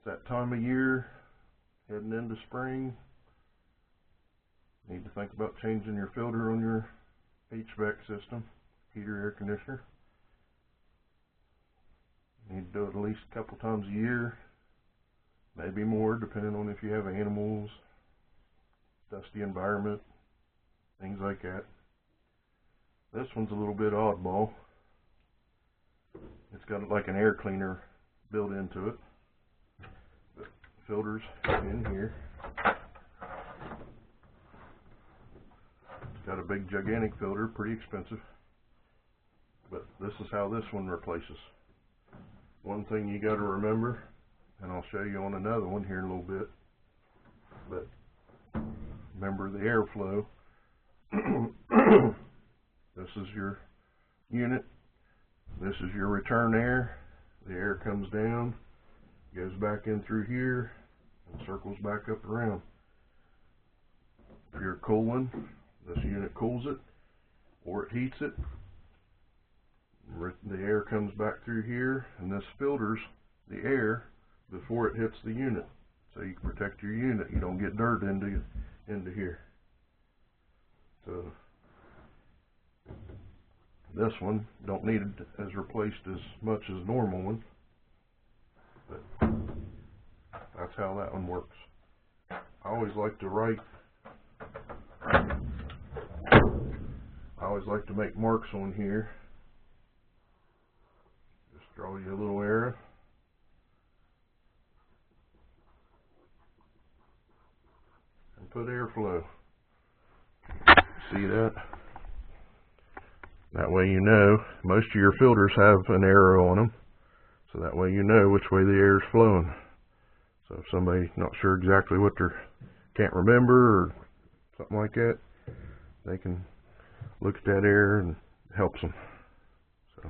It's that time of year, heading into spring. Need to think about changing your filter on your HVAC system, heater, air conditioner. Need to do it at least a couple times a year, maybe more, depending on if you have animals, dusty environment, things like that. This one's a little bit oddball. It's got like an air cleaner built into it. The filter's in here. It's got a big gigantic filter, pretty expensive. But this is how this one replaces. One thing you got to remember, and I'll show you on another one here in a little bit, but remember the airflow. This is your unit. This is your return air. The air comes down, goes back in through here, and circles back up around. If you're cooling, this unit cools it, or it heats it. The air comes back through here, and this filters the air before it hits the unit, so you can protect your unit. You don't get dirt into here. So this one don't need it as replaced as much as a normal one, but that's how that one works. I always like to make marks on here. Just draw you a little arrow. And put airflow. See that? That way you know. Most of your filters have an arrow on them, so that way you know which way the air is flowing. So if somebody's not sure exactly what can't remember or something like that, they can look at that air and it helps them. So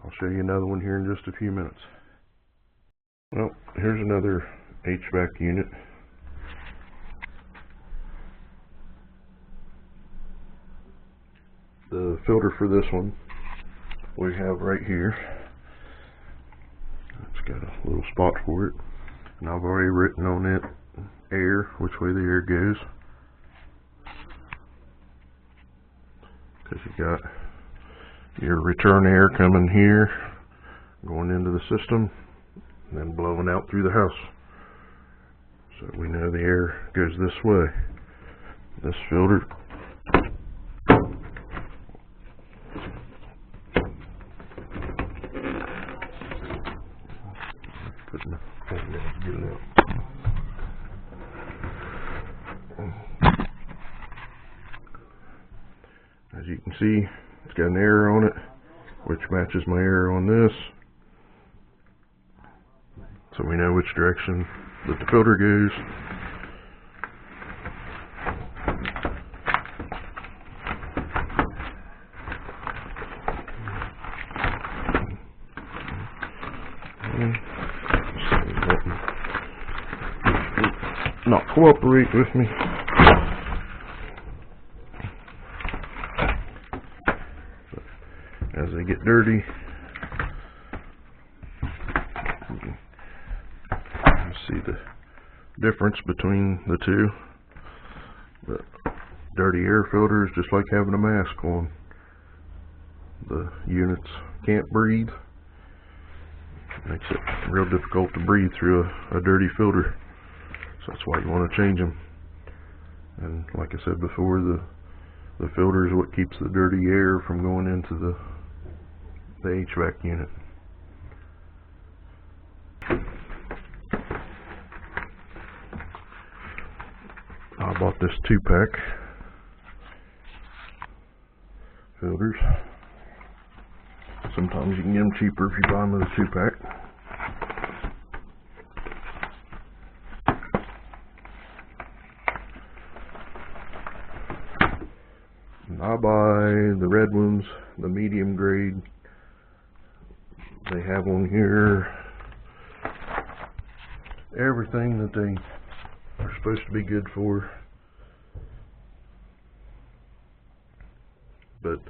I'll show you another one here in just a few minutes. Well, here's another HVAC unit. The filter for this one we have right here. It's got a little spot for it, and I've already written on it air, which way the air goes, because you got your return air coming here, going into the system, and then blowing out through the house. So we know the air goes this way. This filter as you can see, it's got an arrow on it, which matches my arrow on this. So we know which direction that the filter goes. Not cooperate with me. As they get dirty, you can see the difference between the two. But dirty air filter is just like having a mask on. The units can't breathe. It makes it real difficult to breathe through a dirty filter. So that's why you want to change them. And like I said before, the filter is what keeps the dirty air from going into the HVAC unit. I bought this 2-pack filters. Sometimes you can get them cheaper if you buy them as a 2-pack. I buy the red ones, the medium grade. They have on here everything that they are supposed to be good for. But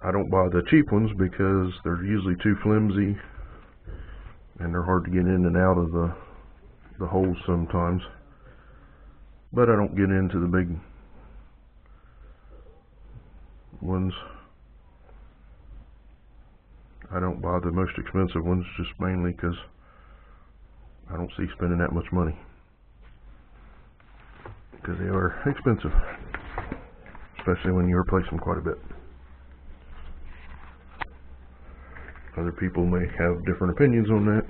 I don't buy the cheap ones because they're usually too flimsy and they're hard to get in and out of the holes sometimes. But I don't get into the big ones. I don't buy the most expensive ones just mainly because I don't see spending that much money, because they are expensive, especially when you replace them quite a bit. Other people may have different opinions on that,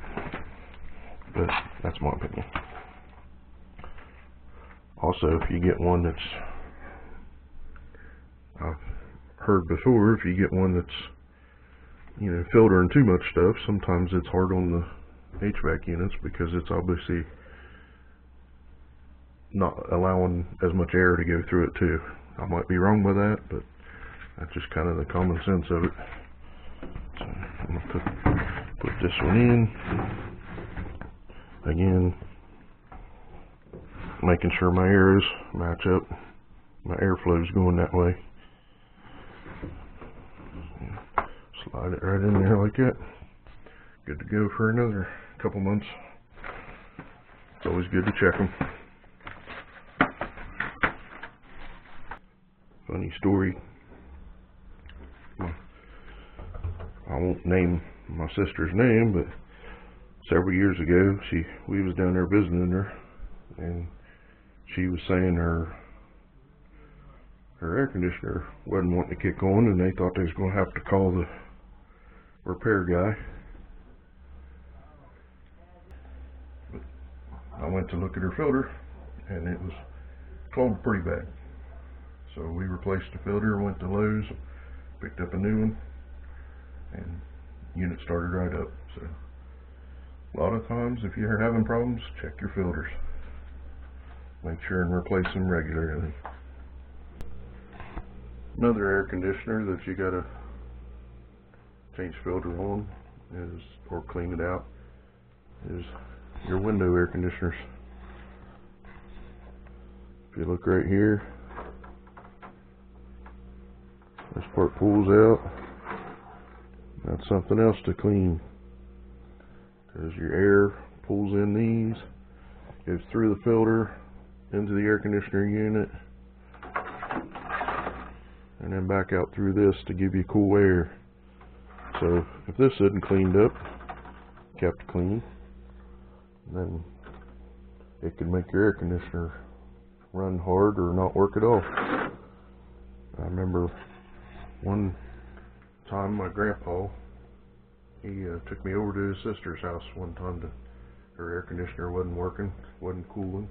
but that's my opinion. Also, if you get one that's, I've heard before, if you get one that's, you know, filtering too much stuff, sometimes it's hard on the HVAC units because it's obviously not allowing as much air to go through it too. I might be wrong by that, but that's just kind of the common sense of it. So I'm gonna put this one in again, making sure my arrows match up, my airflow is going that way. Slide it right in there like that. Good to go for another couple months. It's always good to check them. Funny story. I won't name my sister's name, but several years ago, we was down there visiting her, and she was saying her air conditioner wasn't wanting to kick on, and they thought they was going to have to call the repair guy. But I went to look at her filter, and it was clogged pretty bad. So we replaced the filter, went to Lowe's, picked up a new one, and unit started right up. So a lot of times, if you're having problems, check your filters. Make sure and replace them regularly. Another air conditioner that you gotta change filter on is, or clean it out, is your window air conditioners. If you look right here, this part pulls out. That's something else to clean, because your air pulls in these, goes through the filter into the air conditioner unit, and then back out through this to give you cool air. So if this isn't cleaned up, kept clean, then it can make your air conditioner run hard or not work at all. I remember one time my grandpa, he took me over to his sister's house one time. Her air conditioner wasn't working, wasn't cooling.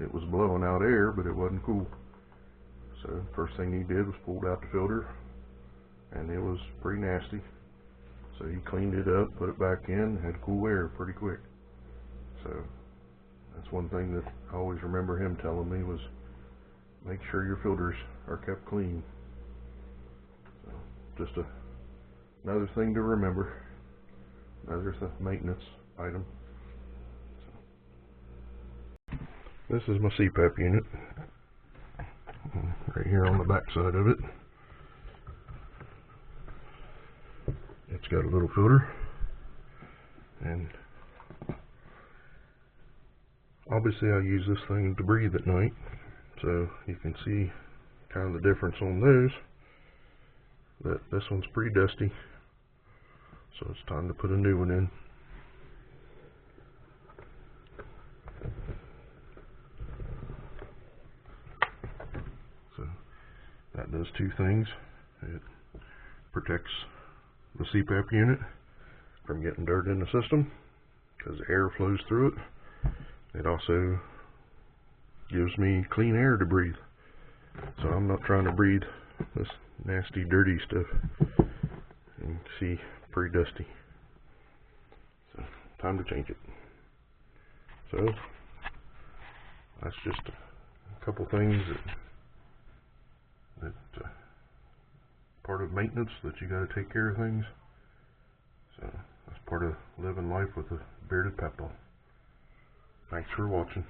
It was blowing out air, but it wasn't cool. So first thing he did was pulled out the filter, and it was pretty nasty. So he cleaned it up, put it back in, had cool air pretty quick. So that's one thing that I always remember him telling me, was make sure your filters are kept clean. So just another thing to remember, another maintenance item. So this is my CPAP unit, right here on the back side of it. It's got a little filter, and obviously I use this thing to breathe at night, so you can see kind of the difference on those. But this one's pretty dusty, so it's time to put a new one in. So that does two things. It protects the CPAP unit from getting dirt in the system, because air flows through it. It also gives me clean air to breathe, so I'm not trying to breathe this nasty dirty stuff. You can see, pretty dusty. So time to change it. So that's just a couple things that part of maintenance, that you got to take care of things. So that's part of living life with a bearded pep ball. Thanks for watching.